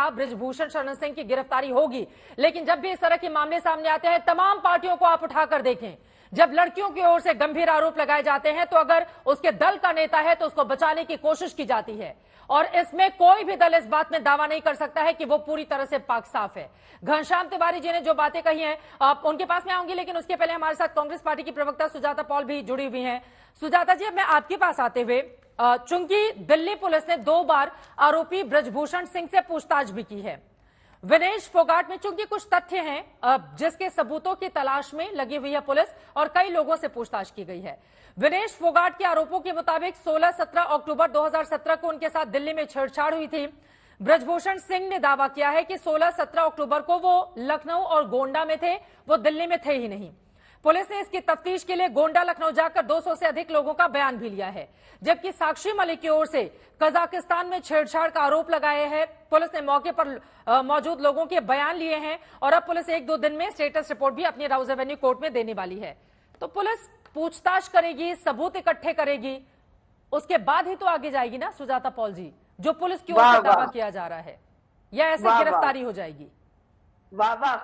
क्या बृजभूषण शरण सिंह की गिरफ्तारी होगी, लेकिन जब भी इस तरह के मामले सामने आते हैं, तमाम पार्टियों को आप उठाकर देखें, जब लड़कियों की ओर से गंभीर आरोप लगाए जाते हैं तो अगर उसके दल का नेता है तो उसको बचाने की कोशिश की जाती है। और इसमें कोई भी दल इस बात में दावा नहीं कर सकता है कि वो पूरी तरह से पाक साफ है। घनश्याम तिवारी जी ने जो बातें कही हैं, आप उनके पास में आऊंगी, लेकिन उसके पहले हमारे साथ कांग्रेस पार्टी की प्रवक्ता सुजाता पॉल भी जुड़ी हुई हैं। सुजाता जी, अब मैं आपके पास आते हुए, चूंकि दिल्ली पुलिस ने 2 बार आरोपी बृजभूषण सिंह से पूछताछ भी की है, विनेश फोगाट में चूंकि कुछ तथ्य हैं जिसके सबूतों की तलाश में लगी हुई है पुलिस और कई लोगों से पूछताछ की गई है। विनेश फोगाट के आरोपों के मुताबिक 16-17 अक्टूबर 2017 को उनके साथ दिल्ली में छेड़छाड़ हुई थी। बृजभूषण सिंह ने दावा किया है कि 16-17 अक्टूबर को वो लखनऊ और गोंडा में थे, वो दिल्ली में थे ही नहीं। पुलिस ने इसकी तफ्तीश के लिए गोंडा लखनऊ जाकर 200 से अधिक लोगों का बयान भी लिया है, जबकि साक्षी मलिक की ओर से कजाकिस्तान में छेड़छाड़ का आरोप लगाए हैं। पुलिस ने मौके पर मौजूद लोगों के बयान लिए हैं और अब पुलिस 1-2 दिन में स्टेटस रिपोर्ट भी अपनी राउज एवेन्यू कोर्ट में देने वाली है। तो पुलिस पूछताछ करेगी, सबूत इकट्ठे करेगी, उसके बाद ही तो आगे जाएगी ना सुजाता पॉल जी, जो पुलिस की ओर से दावा किया जा रहा है, या ऐसे गिरफ्तारी हो जाएगी? वाह वाह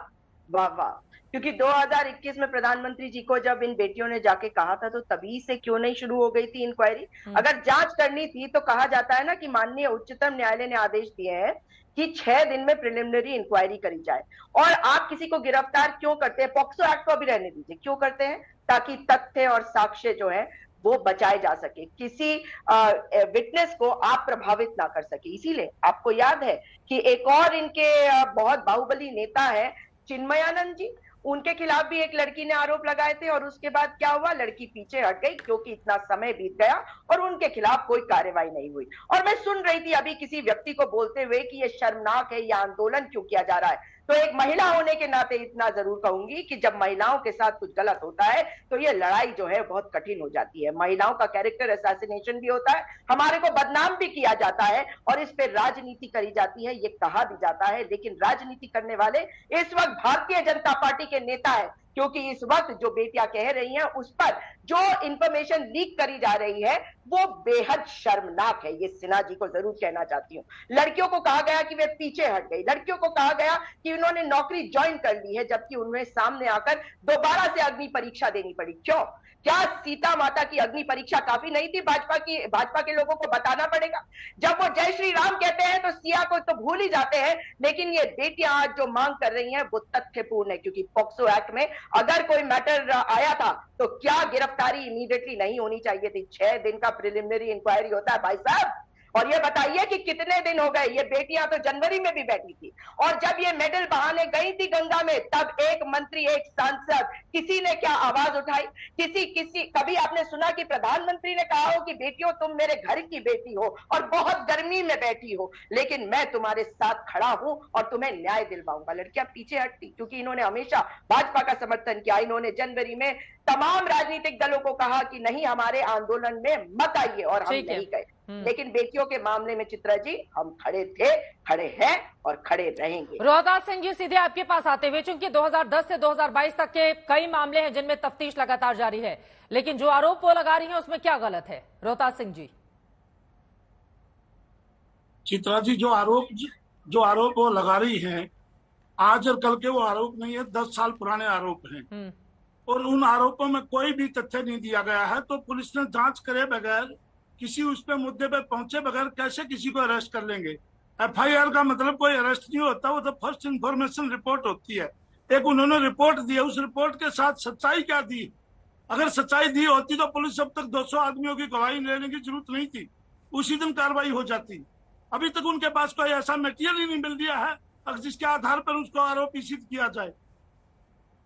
वाह वाह, क्योंकि 2021 में प्रधानमंत्री जी को जब इन बेटियों ने जाके कहा था तो तभी से क्यों नहीं शुरू हो गई थी इंक्वायरी? अगर जांच करनी थी तो कहा जाता है ना कि माननीय उच्चतम न्यायालय ने आदेश दिए हैं कि 6 दिन में प्रिलिमिनरी इंक्वायरी करी जाए। और आप किसी को गिरफ्तार क्यों करते हैं? पॉक्सो एक्ट को अभी रहने दीजिए, क्यों करते हैं? ताकि तथ्य और साक्ष्य जो है वो बचाए जा सके, किसी विटनेस को आप प्रभावित ना कर सके। इसीलिए आपको याद है कि एक और इनके बहुत बाहुबली नेता है चिन्मयानंद जी, उनके खिलाफ भी एक लड़की ने आरोप लगाए थे और उसके बाद क्या हुआ? लड़की पीछे हट गई क्योंकि इतना समय बीत गया और उनके खिलाफ कोई कार्रवाई नहीं हुई। और मैं सुन रही थी अभी किसी व्यक्ति को बोलते हुए कि ये शर्मनाक है, यह आंदोलन क्यों किया जा रहा है। तो एक महिला होने के नाते इतना जरूर कहूंगी कि जब महिलाओं के साथ कुछ गलत होता है तो ये लड़ाई जो है बहुत कठिन हो जाती है। महिलाओं का कैरेक्टर असैसिनेशन भी होता है, हमारे को बदनाम भी किया जाता है और इस पे राजनीति करी जाती है, ये कहा भी जाता है। लेकिन राजनीति करने वाले इस वक्त भारतीय जनता पार्टी के नेता है, क्योंकि इस वक्त जो बेटियां कह रही हैं उस पर जो इंफॉर्मेशन लीक करी जा रही है वो बेहद शर्मनाक है। ये सिन्हा जी को जरूर कहना चाहती हूँ। लड़कियों को कहा गया कि वे पीछे हट गई, लड़कियों को कहा गया कि उन्होंने नौकरी ज्वाइन कर ली है, जबकि उन्हें सामने आकर दोबारा से अग्नि परीक्षा देनी पड़ी। क्यों? क्या सीता माता की अग्नि परीक्षा काफी नहीं थी? भाजपा के लोगों को बताना पड़ेगा। जब वो जय श्री राम कहते हैं तो सिया को तो भूल ही जाते हैं। लेकिन ये बेटियां आज जो मांग कर रही हैं वो तथ्यपूर्ण है, क्योंकि पॉक्सो एक्ट में अगर कोई मैटर आया था तो क्या गिरफ्तारी इमीडिएटली नहीं होनी चाहिए थी? 6 दिन का प्रिलिमिनरी इंक्वायरी होता है भाई साहब। और ये बताइए कि कितने दिन हो गए? ये बेटियां तो जनवरी में भी बैठी थी और जब ये मेडल बहाने गई थी गंगा में तब एक मंत्री, एक सांसद, किसी ने क्या आवाज उठाई? कभी आपने सुना कि प्रधानमंत्री ने कहा हो कि बेटियों तुम मेरे घर की बेटी हो और बहुत गर्मी में बैठी हो, लेकिन मैं तुम्हारे साथ खड़ा हूं और तुम्हें न्याय दिलवाऊंगा? लड़कियां पीछे हटती क्योंकि इन्होंने हमेशा भाजपा का समर्थन किया। इन्होंने जनवरी में तमाम राजनीतिक दलों को कहा कि नहीं, हमारे आंदोलन में मत आइए, और हम नहीं गए। लेकिन बेटियों के मामले में चित्रा जी हम खड़े थे, खड़े हैं और खड़े रहेंगे। रोहतास सिंह जी, सीधे आपके पास आते हुए, चूंकि 2010 से 2022 तक के कई मामले हैं जिनमें तफ्तीश लगातार जारी है, लेकिन जो आरोप वो लगा रही हैं उसमें क्या गलत है? रोहतास सिंह जी। चित्रा जी, जो आरोप वो लगा रही हैं, आज और कल के वो आरोप नहीं है, 10 साल पुराने आरोप हैं और उन आरोपों में कोई भी तथ्य नहीं दिया गया है। तो पुलिस ने जांच करे बगैर, किसी उस पे मुद्दे पे पहुंचे बगैर कैसे किसी को अरेस्ट कर लेंगे? एफआईआर का मतलब कोई अरेस्ट नहीं होता, वो तो फर्स्ट इंफॉर्मेशन रिपोर्ट होती है। एक उन्होंने रिपोर्ट दी है, उस रिपोर्ट के साथ सच्चाई क्या दी? अगर सच्चाई दी होती तो पुलिस अब तक 200 आदमियों की गवाही लेने की जरूरत नहीं थी, उसी दिन कार्रवाई हो जाती। अभी तक उनके पास कोई ऐसा मटेरियल ही नहीं मिल दिया है जिसके आधार पर उसको आरोपी सिद्ध किया जाए।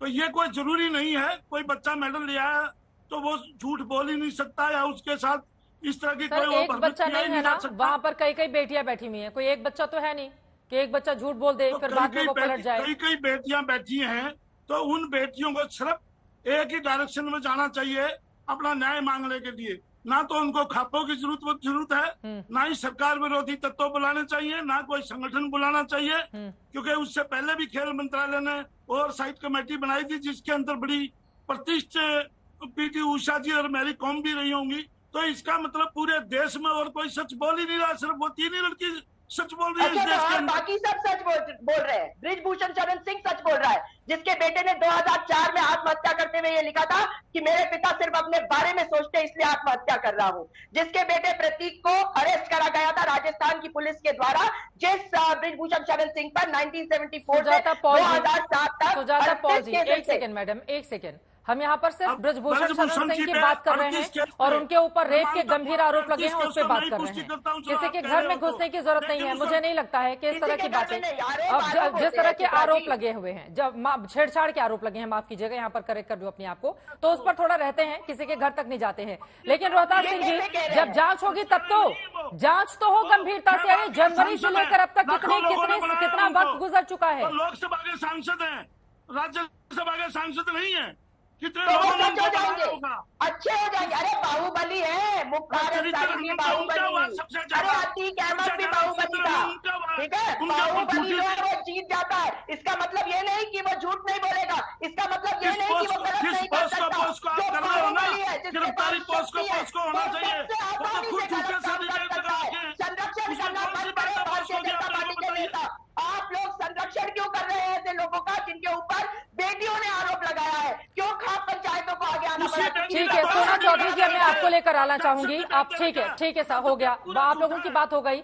तो ये कोई जरूरी नहीं है, कोई बच्चा मेडल लिया है तो वो झूठ बोल ही नहीं सकता या उसके साथ इस तरह की कोई एक बच्चा नहीं है ना, वहां पर कई बेटियां बैठी हुई हैं, कोई एक बच्चा तो है नहीं कि एक बच्चा झूठ बोल दे फिर बाद में वो पलट जाए। कई बेटियां बैठी हैं, तो उन बेटियों को सिर्फ एक ही डायरेक्शन में जाना चाहिए अपना न्याय मांगने के लिए। ना तो उनको खापों की जरूरत है, ना ही सरकार विरोधी तत्व बुलाने चाहिए, ना कोई संगठन बुलाना चाहिए, क्योंकि उससे पहले भी खेल मंत्रालय ने ओवरसाइट कमेटी बनाई थी जिसके अंदर बड़ी प्रतिष्ठित पीटी उषा जी और मैरी कॉम भी रही होंगी। तो इसका मतलब पूरे देश में और कोई सच बोल ही नहीं रहा, सिर्फ वो 3 ही लड़की सच बोल रही है इस अच्छा, देश के और अंदर। बाकी सब सच बोल रहे हैं। ब्रिजभूषण शरण सिंह सच बोल रहा है, जिसके बेटे ने 2004 में आत्महत्या करते हुए ये लिखा था कि मेरे पिता सिर्फ अपने बारे में सोचते हैं इसलिए आत्महत्या कर रहा हूं। जिसके बेटे प्रतीक को अरेस्ट करा गया था राजस्थान की पुलिस के द्वारा, जिस ब्रिजभूषण शरण सिंह पर 1974 से 2007 तक सुजाता पॉल 38 जी, केसेस एक थे। सेकंड मैडम, एक सेकंड। हम यहाँ पर सिर्फ अब ब्रिजभूषण शरण ब्रिजभूषण सिंह की जी बात कर रहे 38 हैं केस और थे। उनके ऊपर रेप के मानता गंभीर हूं, आरोप लगे हैं, 38 उस पर केस बात तो कर मैं रहे पुष्टि हैं। करता हूं, जो किसी आप के कह घर रहे में हो तो। घुसने की जरूरत नहीं है, लेकिन मुझे नहीं लगता है कि इस किसी तरह के की घर में बातें। नहीं, आरोप अब आरोप जिस होते तरह हैं, के चित्रा आरोप जी। लगे हुए हैं, जब छेड़छाड़ के आरोप लगे हैं, माफ कीजिएगा यहाँ पर करेक्ट कर दूं अपने आप को, तो उस पर थोड़ा रहते हैं, किसी के घर तक नहीं जाते हैं। लेकिन रोहतास ये सिंह कैसे कह जी, रहे जब हैं? जांच होगी तब तो जांच तो हो गंभीरता से। अरे जनवरी से लेकर अब तक कितना वक्त गुजर चुका है। और लोकसभा के सांसद हैं, राज्यसभा के सांसद नहीं है, कितने तो वो लोगों ने सच हो उनको जाएंगे, बनाया होगा। अच्छे हो जाएंगे। अरे बाहुबली है, मुख्तार अंसारी भी बाहुबली, अरे अतीक अहमद भी बाहुबली था, ठीक है। बाहुबली जो है वो जीत जाता है, इसका मतलब ये नहीं कि वो झूठ नहीं बोलेगा, इसका मतलब ये नहीं कि वो गलत नहीं कर सकता। जो बाहुबली है, जिसके पास शक्ति है, वो सबसे आसानी से गलत काम कर सकता है। संरक्षण करना बंद करें भारतीय जनता पार्टी के नेता। आप लोग संरक्षण क्यों कर रहे हैं ऐसे लोगों का जिनके ऊपर बेटियों ने आरोप लगाया है? क्यों खाप पंचायतों को आगे आना पड़ा? ठीक है सोना चौधरी जी, मैं आपको लेकर आना चाहूंगी। आप ठीक है सर, हो गया, आप लोगों की बात हो गई।